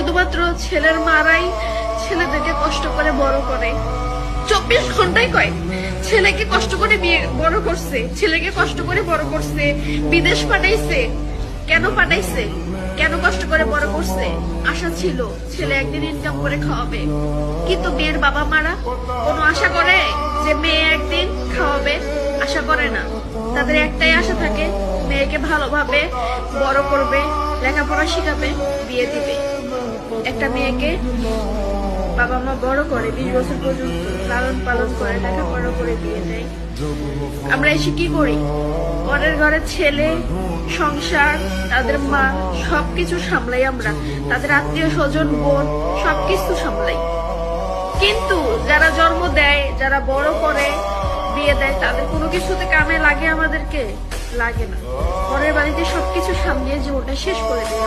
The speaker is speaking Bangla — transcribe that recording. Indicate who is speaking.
Speaker 1: শুধুমাত্র ছেলের মারাই ছেলেদেরকে কষ্ট করে বড় করে। 24 ঘন্টায় কয় ছেলেকে কষ্ট করে বড় করছে, ছেলেকে কষ্ট করে বড় করছে, বিদেশ পাঠাইছে। কেন পাঠাইছে? কেন কষ্ট করে বড় করছে? আশা ছিল ছেলে একদিন ইনকাম করে খাওয়াবে। কিন্তু মেয়ের বাবা মারা কোনো আশা করে যে মেয়ে একদিন খাওয়াবে? আশা করে না। তাদের একটাই আশা থাকে, মেয়েকে ভালোভাবে বড় করবে, লেখাপড়া শিখাবে, বিয়ে দিবে। একটা মেয়েকে বাবা মা বড় করে 20 বছর পর্যন্ত লালন পালন করে, লেখাপড়া করে বিয়ে দেয়। আমরা এসে কি করি? পরের ঘরের ছেলে, সংসার, তাদের মা সবকিছু সামলাই আমরা, তাদের আত্মীয় স্বজন, বোন সবকিছু সামলাই। কিন্তু যারা জন্ম দেয়, যারা বড় করে বিয়ে দেয়, তাদের কোনো কিছুতে কামে লাগে? আমাদেরকে লাগে না। পরের বাড়িতে সবকিছু সামলিয়ে জীবনটা শেষ করে দেয়।